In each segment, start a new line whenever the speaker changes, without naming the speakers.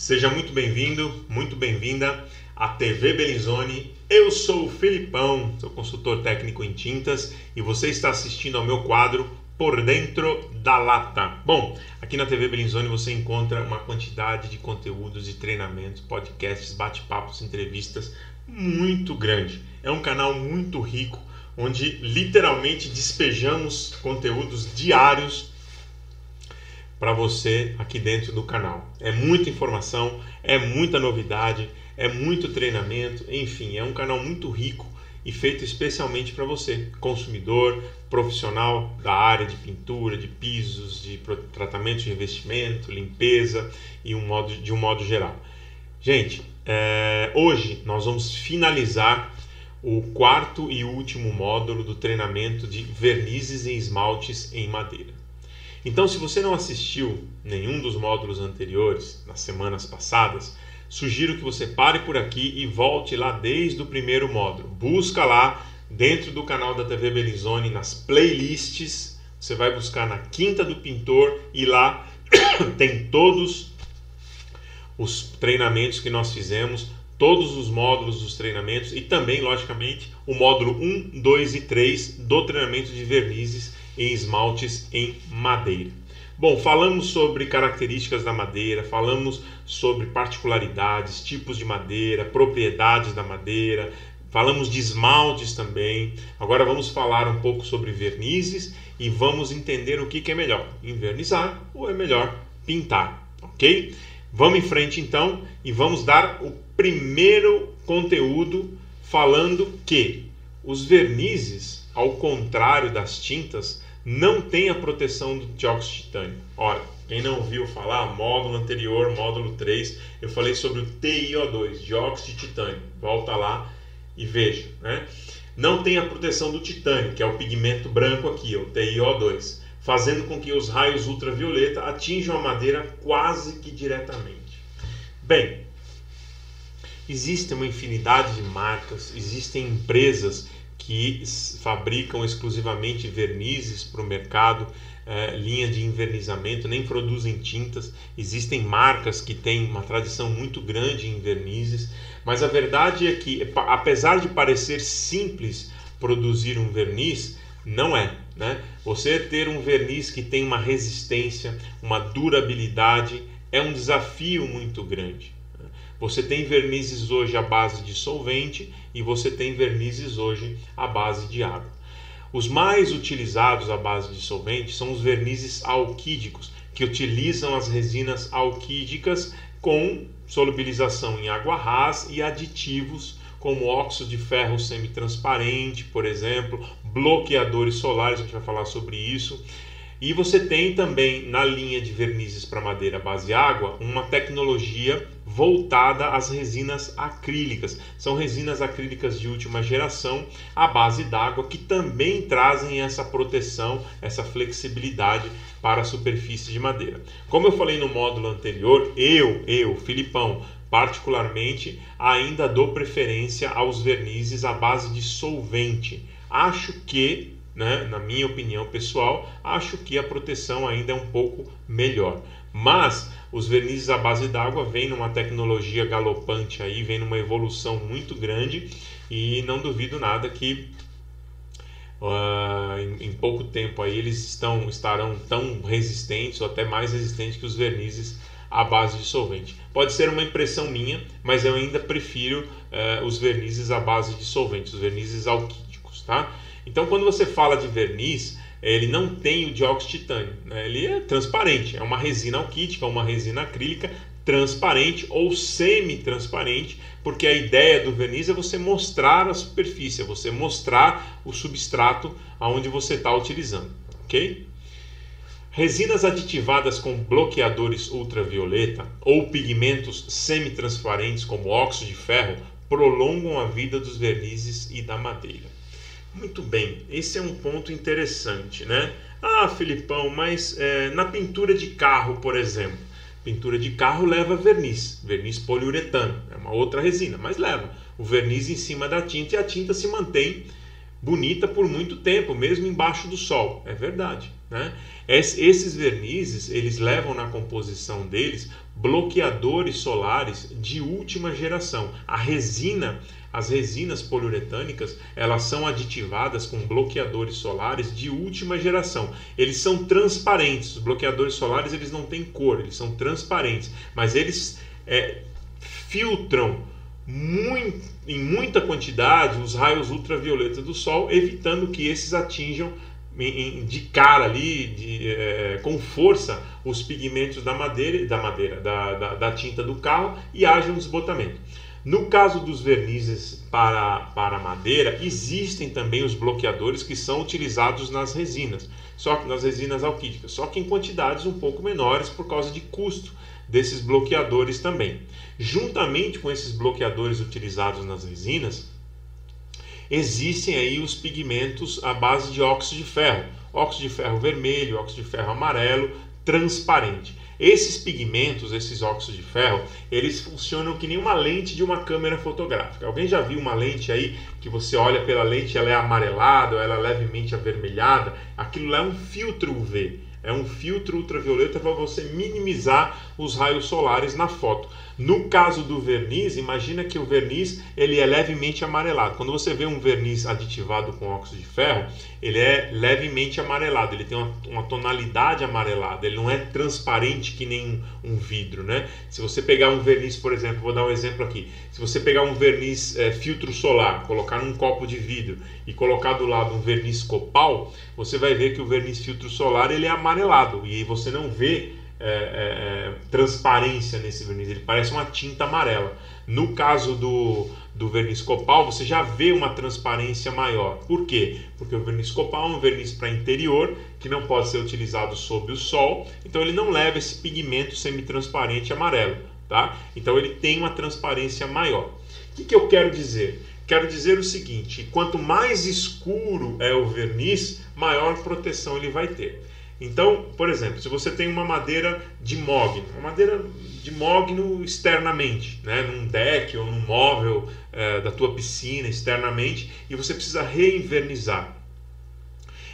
Seja muito bem-vindo, muito bem-vinda à TV Bellinzone. Eu sou o Filipão, sou consultor técnico em tintas e você está assistindo ao meu quadro Por Dentro da Lata. Bom, aqui na TV Bellinzone você encontra uma quantidade de conteúdos, de treinamentos, podcasts, bate-papos, entrevistas muito grande. É um canal muito rico, onde literalmente despejamos conteúdos diários para você aqui dentro do canal. É muita informação, é muita novidade, é muito treinamento, enfim, é um canal muito rico e feito especialmente para você, consumidor, profissional da área de pintura, de pisos, de tratamento de revestimento, limpeza e de um modo geral. Gente, hoje nós vamos finalizar o quarto e último módulo do treinamento de vernizes e esmaltes em madeira. Então, se você não assistiu nenhum dos módulos anteriores, nas semanas passadas, sugiro que você pare por aqui e volte lá desde o primeiro módulo. Busca lá dentro do canal da TV Bellinzone, nas playlists, você vai buscar na Quinta do Pintor e lá tem todos os treinamentos que nós fizemos, todos os módulos dos treinamentos e também, logicamente, o módulo 1, 2 e 3 do treinamento de vernizes em esmaltes em madeira. Bom, falamos sobre características da madeira, falamos sobre particularidades, tipos de madeira, propriedades da madeira, falamos de esmaltes também. Agora vamos falar um pouco sobre vernizes e vamos entender o que é melhor, invernizar ou é melhor pintar, ok? Vamos em frente então e vamos dar o primeiro conteúdo falando que os vernizes, ao contrário das tintas, não tem a proteção do dióxido de titânio. Olha, quem não ouviu falar, módulo anterior, módulo 3, eu falei sobre o TiO2, dióxido de titânio. Volta lá e veja, né? Não tem a proteção do titânio, que é o pigmento branco aqui, o TiO2, fazendo com que os raios ultravioleta atinjam a madeira quase que diretamente. Bem, existe uma infinidade de marcas, existem empresas que fabricam exclusivamente vernizes para o mercado, linha de invernizamento, nem produzem tintas. Existem marcas que têm uma tradição muito grande em vernizes, mas a verdade é que, apesar de parecer simples produzir um verniz, não é, né? Você ter um verniz que tem uma resistência, uma durabilidade, é um desafio muito grande. Você tem vernizes hoje à base de solvente e você tem vernizes hoje à base de água. Os mais utilizados à base de solvente são os vernizes alquídicos, que utilizam as resinas alquídicas com solubilização em água rasa e aditivos como óxido de ferro semitransparente, por exemplo, bloqueadores solares, a gente vai falar sobre isso. E você tem também na linha de vernizes para madeira base água uma tecnologia voltada às resinas acrílicas. São resinas acrílicas de última geração à base d'água que também trazem essa proteção, essa flexibilidade para a superfície de madeira. Como eu falei no módulo anterior, eu, Filipão, particularmente ainda dou preferência aos vernizes à base de solvente. Acho que, na minha opinião pessoal, acho que a proteção ainda é um pouco melhor. Mas os vernizes à base d'água vêm numa tecnologia galopante aí, vem numa evolução muito grande e não duvido nada que em pouco tempo aí eles estarão tão resistentes ou até mais resistentes que os vernizes à base de solvente. Pode ser uma impressão minha, mas eu ainda prefiro os vernizes à base de solvente, os vernizes alquídicos, tá? Então, quando você fala de verniz, ele não tem o dióxido de titânio, né? Ele é transparente, é uma resina alquídica, uma resina acrílica transparente ou semi-transparente, porque a ideia do verniz é você mostrar a superfície, é você mostrar o substrato aonde você está utilizando, ok? Resinas aditivadas com bloqueadores ultravioleta ou pigmentos semi-transparentes como óxido de ferro prolongam a vida dos vernizes e da madeira. Muito bem, esse é um ponto interessante, né? Ah, Filipão, mas na pintura de carro, por exemplo, pintura de carro leva verniz poliuretano, é uma outra resina, mas leva o verniz em cima da tinta e a tinta se mantém bonita por muito tempo, mesmo embaixo do sol. É verdade, né? Esses vernizes, eles levam na composição deles bloqueadores solares de última geração. As resinas poliuretânicas, elas são aditivadas com bloqueadores solares de última geração. Eles são transparentes. Os bloqueadores solares, eles não têm cor, eles são transparentes, mas eles filtram em muita quantidade os raios ultravioletas do sol, evitando que esses atinjam de cara ali, com força, os pigmentos da tinta do carro e haja um desbotamento. No caso dos vernizes para madeira, existem também os bloqueadores que são utilizados nas resinas, só que nas resinas alquídicas, só que em quantidades um pouco menores por causa de custo desses bloqueadores também. Juntamente com esses bloqueadores utilizados nas resinas, existem aí os pigmentos à base de óxido de ferro vermelho, óxido de ferro amarelo, transparente. Esses pigmentos, esses óxidos de ferro, eles funcionam que nem uma lente de uma câmera fotográfica. Alguém já viu uma lente aí que você olha pela lente, ela é amarelada, ela é levemente avermelhada? Aquilo lá é um filtro UV. É um filtro ultravioleta para você minimizar os raios solares na foto. No caso do verniz, imagina que o verniz ele é levemente amarelado. Quando você vê um verniz aditivado com óxido de ferro, ele é levemente amarelado, ele tem uma tonalidade amarelada, ele não é transparente que nem um vidro, né? Se você pegar um verniz, por exemplo, vou dar um exemplo aqui, se você pegar um verniz filtro solar, colocar num copo de vidro e colocar do lado um verniz copal, você vai ver que o verniz filtro solar ele é amarelado e você não vê transparência nesse verniz, ele parece uma tinta amarela. No caso do verniz copal, você já vê uma transparência maior. Por quê? Porque o verniz copal é um verniz para interior, que não pode ser utilizado sob o sol, então ele não leva esse pigmento semitransparente amarelo, tá? Então ele tem uma transparência maior. O que eu quero dizer? Quero dizer o seguinte: quanto mais escuro é o verniz, maior proteção ele vai ter. Então, por exemplo, se você tem uma madeira de mogno externamente, né, num deck ou num móvel da tua piscina externamente, e você precisa reinvernizar.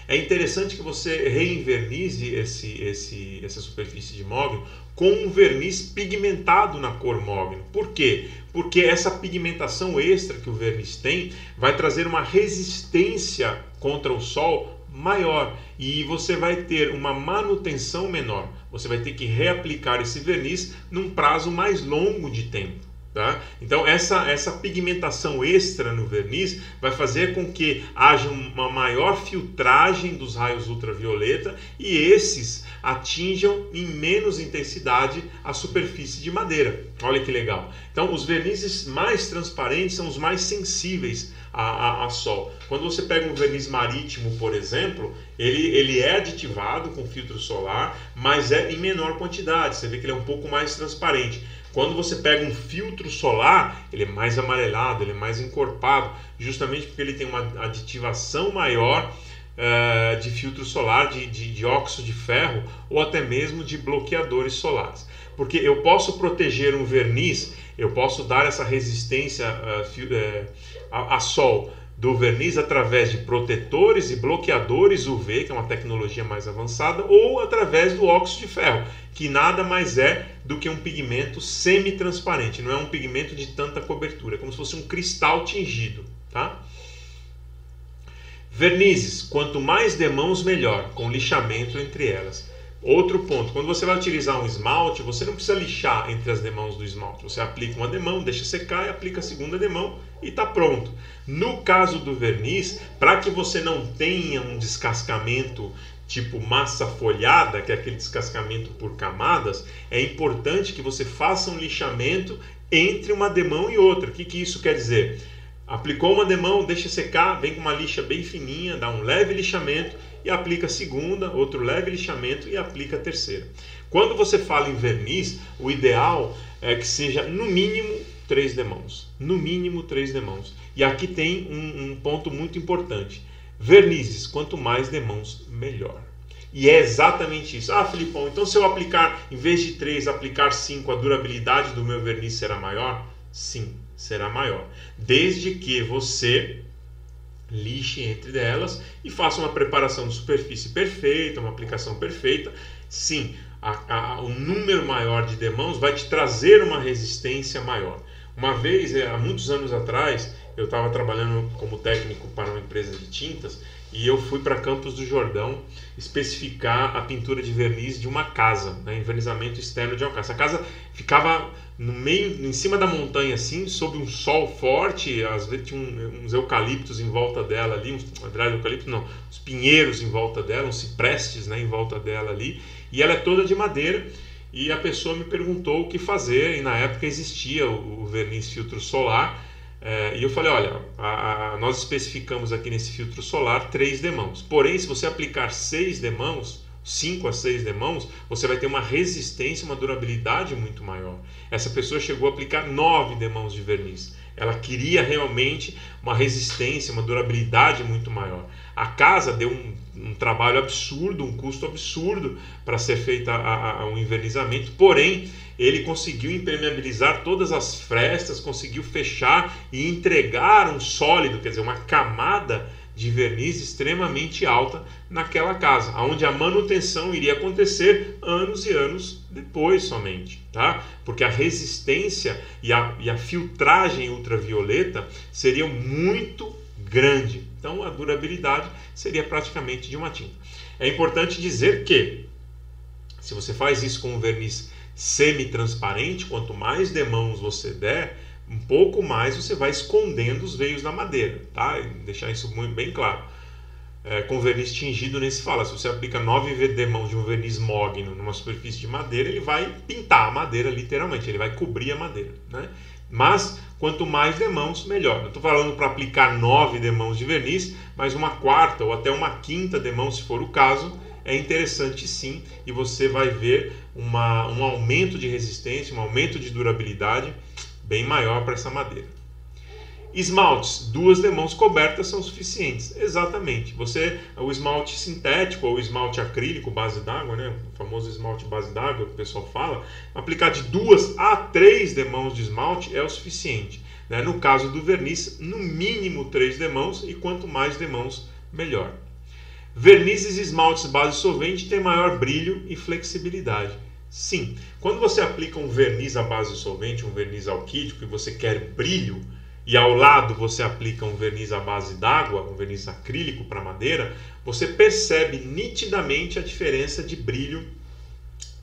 É interessante que você reinvernize essa superfície de mogno com um verniz pigmentado na cor mogno. Por quê? Porque essa pigmentação extra que o verniz tem vai trazer uma resistência contra o sol maior e você vai ter uma manutenção menor. Você vai ter que reaplicar esse verniz num prazo mais longo de tempo, tá? Então essa pigmentação extra no verniz vai fazer com que haja uma maior filtragem dos raios ultravioleta e esses atinjam em menos intensidade a superfície de madeira. Olha que legal. Então os vernizes mais transparentes são os mais sensíveis a sol. Quando você pega um verniz marítimo, por exemplo, ele é aditivado com filtro solar, mas é em menor quantidade. Você vê que ele é um pouco mais transparente. Quando você pega um filtro solar, ele é mais amarelado, ele é mais encorpado, justamente porque ele tem uma aditivação maior de filtro solar, de óxido de ferro ou até mesmo de bloqueadores solares. Porque eu posso proteger um verniz, eu posso dar essa resistência a sol do verniz através de protetores e bloqueadores UV, que é uma tecnologia mais avançada, ou através do óxido de ferro, que nada mais é do que um pigmento semi-transparente, não é um pigmento de tanta cobertura, é como se fosse um cristal tingido, tá? Vernizes, quanto mais demãos melhor, com lixamento entre elas. Outro ponto, quando você vai utilizar um esmalte, você não precisa lixar entre as demãos do esmalte. Você aplica uma demão, deixa secar e aplica a segunda demão e está pronto. No caso do verniz, para que você não tenha um descascamento tipo massa folhada, que é aquele descascamento por camadas, é importante que você faça um lixamento entre uma demão e outra. O que isso quer dizer? Aplicou uma demão, deixa secar, vem com uma lixa bem fininha, dá um leve lixamento e aplica a segunda, outro leve lixamento e aplica a terceira. Quando você fala em verniz, o ideal é que seja no mínimo 3 demãos. No mínimo 3 demãos. E aqui tem um ponto muito importante. Vernizes, quanto mais demãos, melhor. E é exatamente isso. Ah, Filipão, então se eu aplicar, em vez de 3, aplicar 5, a durabilidade do meu verniz será maior? Sim, será maior. Desde que você lixe entre elas e faça uma preparação de superfície perfeita, uma aplicação perfeita. Sim, um número maior de demãos vai te trazer uma resistência maior. Uma vez, há muitos anos atrás, eu estava trabalhando como técnico para uma empresa de tintas e eu fui para Campos do Jordão especificar a pintura de verniz de uma casa, né, envernizamento externo de uma casa. Essa casa ficava no meio, em cima da montanha, assim, sob um sol forte, às vezes tinha uns eucaliptos em volta dela ali, uns pinheiros em volta dela, uns ciprestes, né, em volta dela ali, e ela é toda de madeira. E a pessoa me perguntou o que fazer, e na época existia o verniz filtro solar, e eu falei, olha, nós especificamos aqui nesse filtro solar 3 demãos, porém se você aplicar 6 demãos, 5 a 6 demãos, você vai ter uma resistência, uma durabilidade muito maior. Essa pessoa chegou a aplicar 9 demãos de verniz. Ela queria realmente uma resistência, uma durabilidade muito maior. A casa deu um trabalho absurdo, um custo absurdo para ser feito um envernizamento, porém ele conseguiu impermeabilizar todas as frestas, conseguiu fechar e entregar um sólido, quer dizer, uma camada de verniz extremamente alta naquela casa, onde a manutenção iria acontecer anos e anos depois somente, tá? Porque a resistência e a filtragem ultravioleta seriam muito grande, então a durabilidade seria praticamente de uma tinta. É importante dizer que se você faz isso com um verniz semi-transparente, quanto mais demãos você der, um pouco mais você vai escondendo os veios da madeira, tá? E deixar isso muito bem claro. Com verniz tingido nem se fala. Se você aplica 9 demãos de um verniz mogno numa superfície de madeira, ele vai pintar a madeira literalmente, ele vai cobrir a madeira, né? Mas quanto mais demãos, melhor. Não estou falando para aplicar 9 demãos de verniz, mas uma quarta ou até uma quinta demão, se for o caso, é interessante sim, e você vai ver um aumento de resistência, um aumento de durabilidade bem maior para essa madeira. Esmaltes, 2 demãos cobertas são suficientes. Exatamente. O esmalte sintético ou o esmalte acrílico base d'água, né, o famoso esmalte base d'água que o pessoal fala, aplicar de 2 a 3 demãos de esmalte é o suficiente, né? No caso do verniz, no mínimo 3 demãos, e quanto mais demãos, melhor. Vernizes e esmaltes base solvente têm maior brilho e flexibilidade. Sim, quando você aplica um verniz à base de solvente, um verniz alquídico, e você quer brilho, e ao lado você aplica um verniz à base d'água, um verniz acrílico para madeira, você percebe nitidamente a diferença de brilho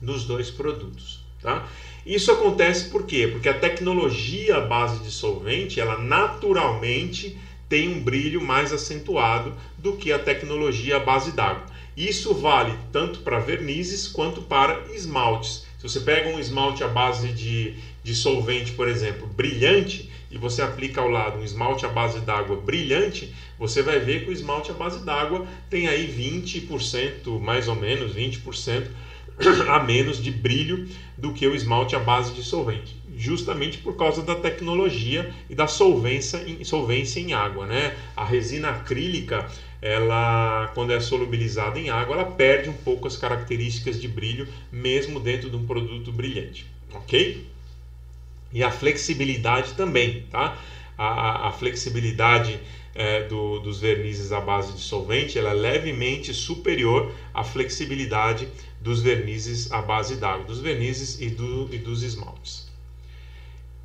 dos dois produtos, tá? Isso acontece por quê? Porque a tecnologia à base de solvente, ela naturalmente tem um brilho mais acentuado do que a tecnologia à base d'água. Isso vale tanto para vernizes quanto para esmaltes. Se você pega um esmalte à base de solvente, por exemplo, brilhante, e você aplica ao lado um esmalte à base d'água brilhante, você vai ver que o esmalte à base d'água tem aí 20%, mais ou menos 20% a menos de brilho do que o esmalte à base de solvente, justamente por causa da tecnologia e da solvência em água, né? A resina acrílica, ela, quando é solubilizada em água, ela perde um pouco as características de brilho, mesmo dentro de um produto brilhante, ok? E a flexibilidade também, tá? A flexibilidade dos vernizes à base de solvente, ela é levemente superior à flexibilidade dos vernizes à base d'água, dos vernizes e dos esmaltes.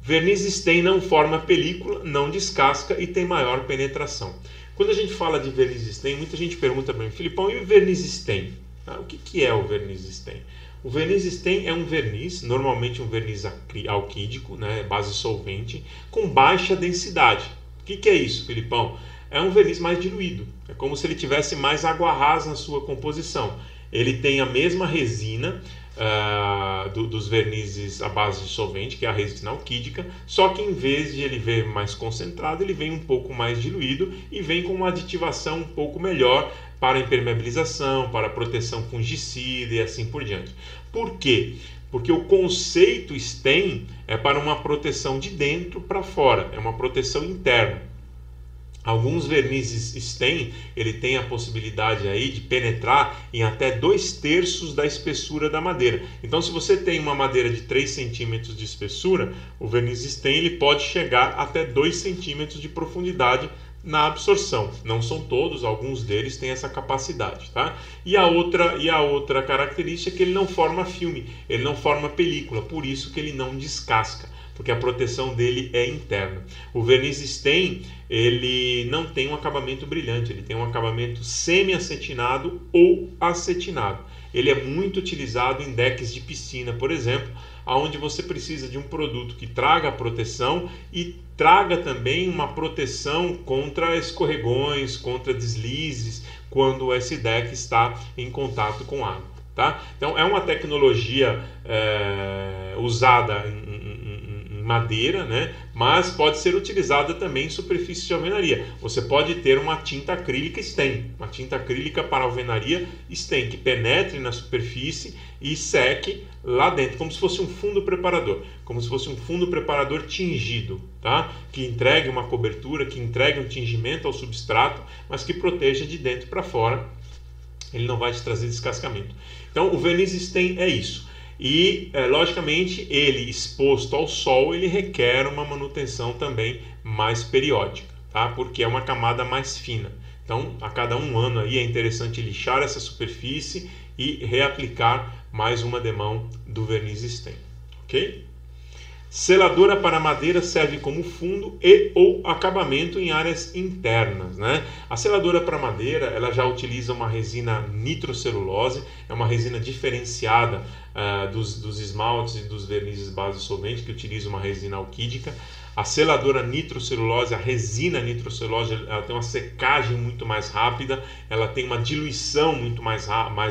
Verniz Stain não forma película, não descasca e tem maior penetração. Quando a gente fala de verniz Stain, muita gente pergunta para mim, Filipão, e o verniz Stain? O que é o verniz Stain? O verniz Stain é um verniz, normalmente um verniz alquídico, né, base solvente, com baixa densidade. O que é isso, Filipão? É um verniz mais diluído. É como se ele tivesse mais água rasa na sua composição. Ele tem a mesma resina dos vernizes à base de solvente, que é a resina alquídica, só que em vez de ele vir mais concentrado, ele vem um pouco mais diluído e vem com uma aditivação um pouco melhor para impermeabilização, para proteção fungicida e assim por diante. Por quê? Porque o conceito Stain é para uma proteção de dentro para fora, é uma proteção interna. Alguns vernizes Stain, ele tem a possibilidade aí de penetrar em até 2/3 da espessura da madeira. Então, se você tem uma madeira de 3 centímetros de espessura, o verniz Stain ele pode chegar até 2 centímetros de profundidade na absorção. Não são todos, alguns deles têm essa capacidade, tá? E a outra característica é que ele não forma filme, ele não forma película, por isso que ele não descasca, porque a proteção dele é interna. O verniz Stain, ele não tem um acabamento brilhante, ele tem um acabamento semi-acetinado ou acetinado. Ele é muito utilizado em decks de piscina, por exemplo, onde você precisa de um produto que traga proteção e traga também uma proteção contra escorregões, contra deslizes, quando esse deck está em contato com água. Tá? Então é uma tecnologia usada em madeira, né? Mas pode ser utilizada também em superfície de alvenaria. Você pode ter uma tinta acrílica Stain, uma tinta acrílica para alvenaria Stain, que penetre na superfície e seque lá dentro, como se fosse um fundo preparador, como se fosse um fundo preparador tingido, tá? Que entregue uma cobertura, que entregue um tingimento ao substrato, mas que proteja de dentro para fora. Ele não vai te trazer descascamento. Então, o verniz Stain é isso. E, logicamente, ele exposto ao sol, ele requer uma manutenção também mais periódica, tá? Porque é uma camada mais fina. Então, a cada 1 ano aí é interessante lixar essa superfície e reaplicar mais uma demão do verniz Stain, ok? Seladora para madeira serve como fundo e ou acabamento em áreas internas, né? A seladora para madeira, ela já utiliza uma resina nitrocelulose, é uma resina diferenciada dos esmaltes e dos vernizes base solvente, que utiliza uma resina alquídica. A seladora nitrocelulose, a resina nitrocelulose, ela tem uma secagem muito mais rápida, ela tem uma diluição muito mais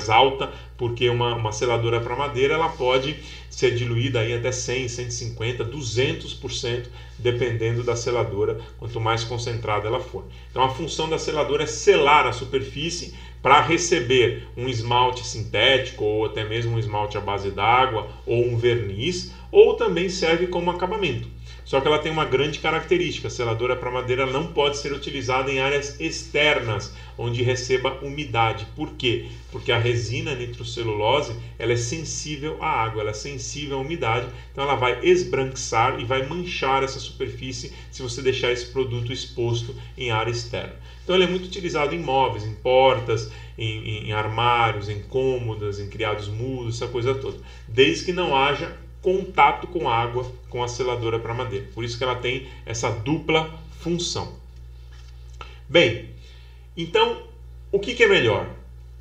alta, porque uma seladora para madeira ela pode ser diluída aí até 100, 150, 200%, dependendo da seladora, quanto mais concentrada ela for. Então a função da seladora é selar a superfície para receber um esmalte sintético, ou até mesmo um esmalte à base d'água, ou um verniz, ou também serve como acabamento. Só que ela tem uma grande característica: a seladora para madeira não pode ser utilizada em áreas externas, onde receba umidade. Por quê? Porque a resina nitrocelulose ela é sensível à água, ela é sensível à umidade, então ela vai esbranquiçar e vai manchar essa superfície se você deixar esse produto exposto em área externa. Então ele é muito utilizado em móveis, em portas, em armários, em cômodas, em criados mudos, essa coisa toda, desde que não haja contato com água com a seladora para madeira. Por isso que ela tem essa dupla função. Bem, então o que é melhor?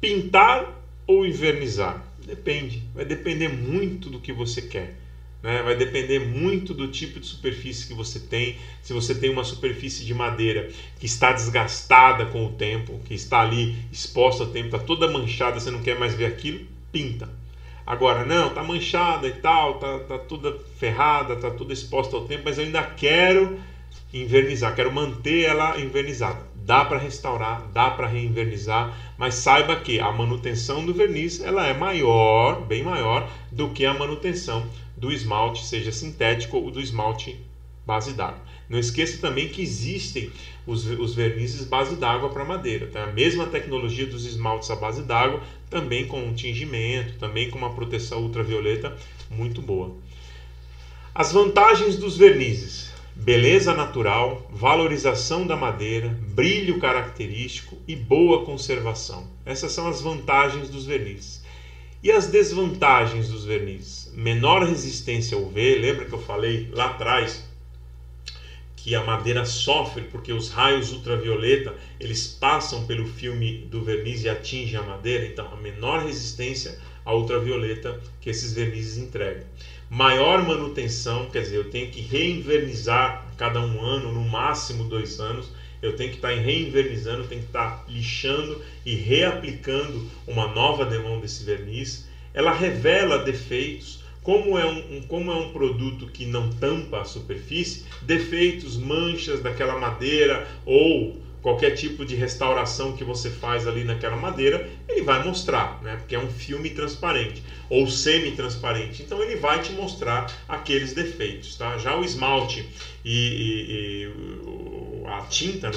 Pintar ou invernizar? Depende, vai depender muito do que você quer, né? Vai depender muito do tipo de superfície que você tem. Se você tem uma superfície de madeira que está desgastada com o tempo, que está ali exposta ao tempo, está toda manchada, você não quer mais ver aquilo, pinta. Agora, não, está manchada e tal, tá toda ferrada, está toda exposta ao tempo, mas eu ainda quero invernizar, quero manter ela invernizada. Dá para restaurar, dá para reinvernizar, mas saiba que a manutenção do verniz ela é maior, bem maior, do que a manutenção do esmalte, seja sintético ou do esmalte base d'água. Não esqueça também que existem os vernizes base d'água para madeira, tá? A mesma tecnologia dos esmaltes à base d'água, também com um tingimento, também com uma proteção ultravioleta muito boa. As vantagens dos vernizes: beleza natural, valorização da madeira, brilho característico e boa conservação. Essas são as vantagens dos vernizes. E as desvantagens dos vernizes? Menor resistência ao UV, lembra que eu falei lá atrás que a madeira sofre porque os raios ultravioleta eles passam pelo filme do verniz e atingem a madeira. Então, a menor resistência à ultravioleta que esses vernizes entregam. Maior manutenção, quer dizer, eu tenho que reinvernizar a cada 1 ano, no máximo 2 anos. Eu tenho que estar reinvernizando, tenho que estar lixando e reaplicando uma nova demão desse verniz. Ela revela defeitos. Como é um produto que não tampa a superfície, defeitos, manchas daquela madeira ou qualquer tipo de restauração que você faz ali naquela madeira, ele vai mostrar, né? Porque é um filme transparente ou semi-transparente, então ele vai te mostrar aqueles defeitos, tá? Já o esmalte e a tinta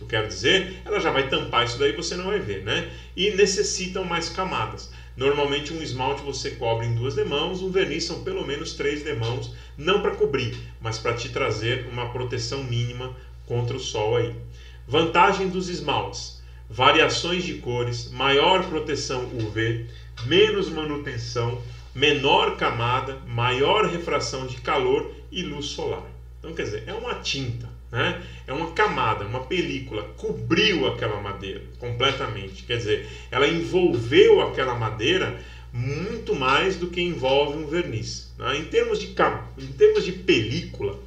que eu quero dizer, ela já vai tampar isso daí, você não vai ver, né? E necessitam mais camadas. Normalmente um esmalte você cobre em 2 demãos, um verniz são pelo menos 3 demãos, não para cobrir, mas para te trazer uma proteção mínima contra o sol aí. Vantagem dos esmaltes: variações de cores, maior proteção UV, menos manutenção, menor camada, maior refração de calor e luz solar. Então, quer dizer, é uma tinta, né? É uma camada, uma película, cobriu aquela madeira completamente. Quer dizer, ela envolveu aquela madeira muito mais do que envolve um verniz, né? Em termos de película,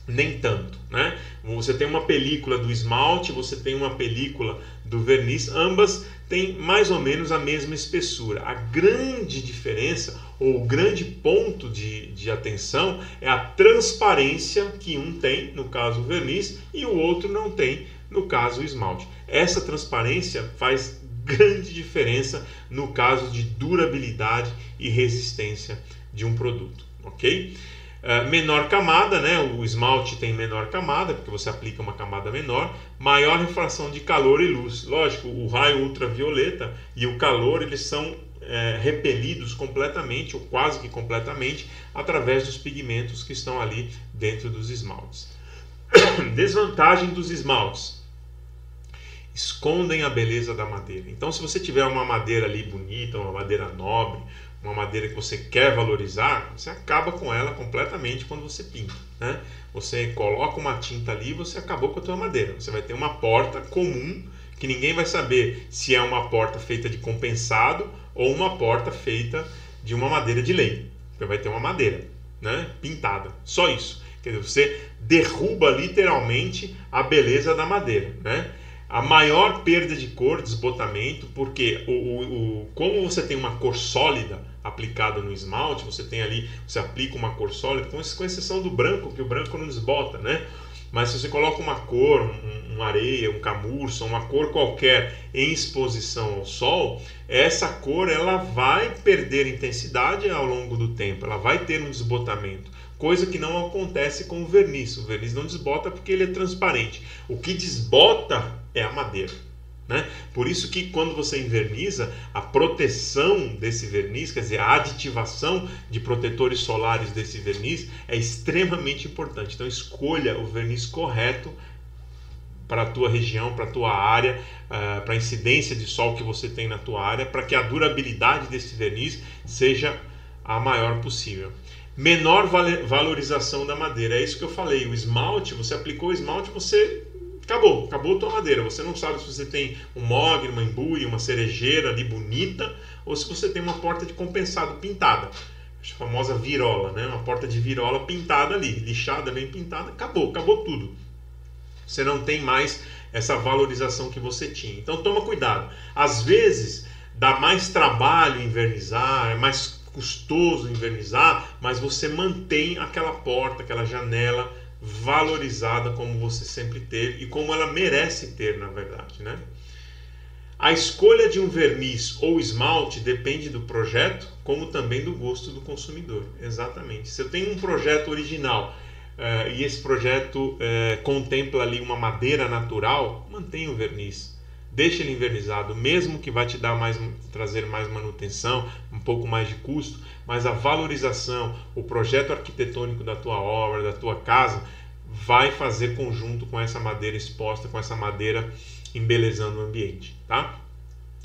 nem tanto, né? Você tem uma película do esmalte, você tem uma película do verniz, ambas têm mais ou menos a mesma espessura. A grande diferença, ou o grande ponto de atenção, é a transparência que um tem, no caso o verniz, e o outro não tem, no caso o esmalte. Essa transparência faz grande diferença no caso de durabilidade e resistência de um produto, ok? Menor camada, né? O esmalte tem menor camada, porque você aplica uma camada menor, maior refração de calor e luz. Lógico, o raio ultravioleta e o calor, eles são repelidos completamente, ou quase que completamente, através dos pigmentos que estão ali dentro dos esmaltes. Desvantagem dos esmaltes: escondem a beleza da madeira. Então, se você tiver uma madeira ali bonita, uma madeira nobre, uma madeira que você quer valorizar, você acaba com ela completamente quando você pinta, né? Você coloca uma tinta ali e você acabou com a tua madeira. Você vai ter uma porta comum, que ninguém vai saber se é uma porta feita de compensado ou uma porta feita de uma madeira de lei. Você vai ter uma madeira, né, pintada, só isso. Quer dizer, você derruba literalmente a beleza da madeira, né? A maior perda de cor, desbotamento, porque como você tem uma cor sólida aplicada no esmalte, você aplica uma cor sólida, com exceção do branco, que o branco não desbota, né? Mas se você coloca uma cor, uma areia, um camurça, uma cor qualquer em exposição ao sol, essa cor ela vai perder intensidade ao longo do tempo, ela vai ter um desbotamento. Coisa que não acontece com o verniz. O verniz não desbota porque ele é transparente. O que desbota é a madeira, né? Por isso que quando você enverniza, a proteção desse verniz, quer dizer, a aditivação de protetores solares desse verniz é extremamente importante. Então escolha o verniz correto para a tua região, para a tua área, para a incidência de sol que você tem na tua área, para que a durabilidade desse verniz seja a maior possível. Menor valorização da madeira, é isso que eu falei. O esmalte, você aplicou o esmalte, você acabou a tua madeira. Você não sabe se você tem um mogre, uma embuia, uma cerejeira ali bonita, ou se você tem uma porta de compensado pintada, a famosa virola, né? Uma porta de virola pintada ali, lixada, bem pintada, acabou tudo. Você não tem mais essa valorização que você tinha. Então toma cuidado. Às vezes dá mais trabalho envernizar, é mais custoso envernizar, mas você mantém aquela porta, aquela janela valorizada como você sempre teve e como ela merece ter, na verdade, né? A escolha de um verniz ou esmalte depende do projeto, como também do gosto do consumidor. Exatamente. Se eu tenho um projeto original e esse projeto contempla ali uma madeira natural, mantenha o verniz. Deixa ele invernizado, mesmo que vai te trazer mais manutenção, um pouco mais de custo, mas a valorização, o projeto arquitetônico da tua obra, da tua casa, vai fazer conjunto com essa madeira exposta, com essa madeira embelezando o ambiente, tá?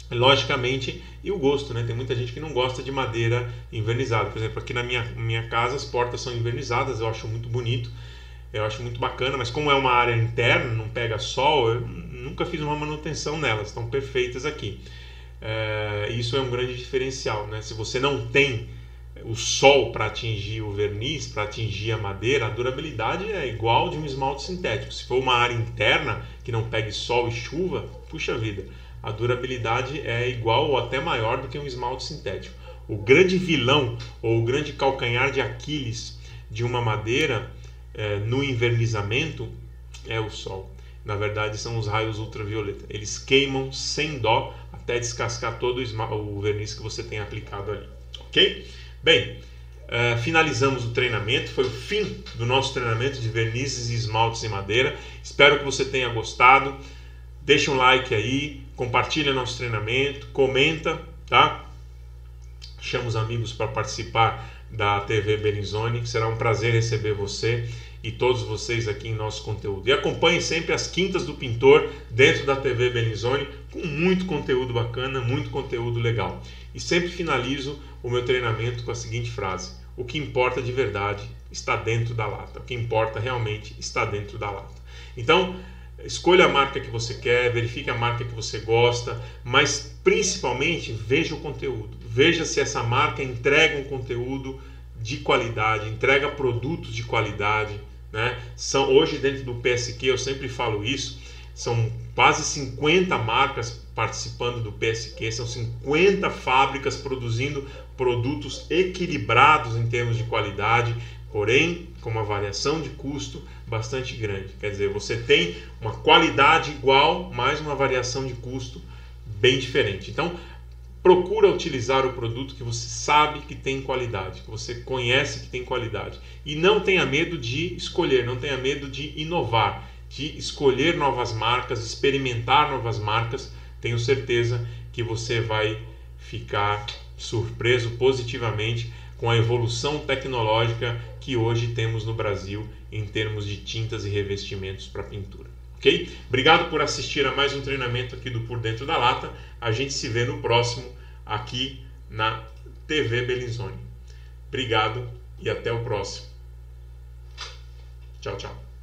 Logicamente, e o gosto, né? Tem muita gente que não gosta de madeira invernizada. Por exemplo, aqui na minha casa as portas são invernizadas, eu acho muito bonito. Eu acho muito bacana, mas como é uma área interna, não pega sol, eu nunca fiz uma manutenção nelas, estão perfeitas aqui. Isso é um grande diferencial, né? Se você não tem o sol para atingir o verniz, para atingir a madeira, a durabilidade é igual de um esmalte sintético. Se for uma área interna que não pegue sol e chuva, puxa vida, a durabilidade é igual ou até maior do que um esmalte sintético. O grande vilão ou o grande calcanhar de Aquiles de uma madeira no invernizamento é o sol. Na verdade são os raios ultravioleta. Eles queimam sem dó até descascar todo o verniz que você tem aplicado ali. Ok? Bem, finalizamos o treinamento, foi o fim do nosso treinamento de vernizes e esmaltes em madeira. Espero que você tenha gostado. Deixa um like aí, compartilha nosso treinamento, comenta, tá? Chama os amigos para participar da TV Bellinzone, será um prazer receber você e todos vocês aqui em nosso conteúdo. E acompanhe sempre as Quintas do Pintor dentro da TV Bellinzone, com muito conteúdo bacana, muito conteúdo legal. E sempre finalizo o meu treinamento com a seguinte frase: o que importa de verdade está dentro da lata. O que importa realmente está dentro da lata. Então, escolha a marca que você quer, verifique a marca que você gosta, mas principalmente veja o conteúdo. Veja se essa marca entrega um conteúdo de qualidade, entrega produtos de qualidade, né? Hoje dentro do PSQ, eu sempre falo isso, são quase 50 marcas participando do PSQ, são 50 fábricas produzindo produtos equilibrados em termos de qualidade, porém com uma variação de custo bastante grande. Quer dizer, você tem uma qualidade igual, mas uma variação de custo bem diferente. Então, procura utilizar o produto que você sabe que tem qualidade, que você conhece que tem qualidade. E não tenha medo de escolher, não tenha medo de inovar, de escolher novas marcas, experimentar novas marcas. Tenho certeza que você vai ficar surpreso positivamente com a evolução tecnológica que hoje temos no Brasil em termos de tintas e revestimentos para pintura. Ok? Obrigado por assistir a mais um treinamento aqui do Por Dentro da Lata. A gente se vê no próximo aqui na TV Bellinzone. Obrigado e até o próximo. Tchau, tchau.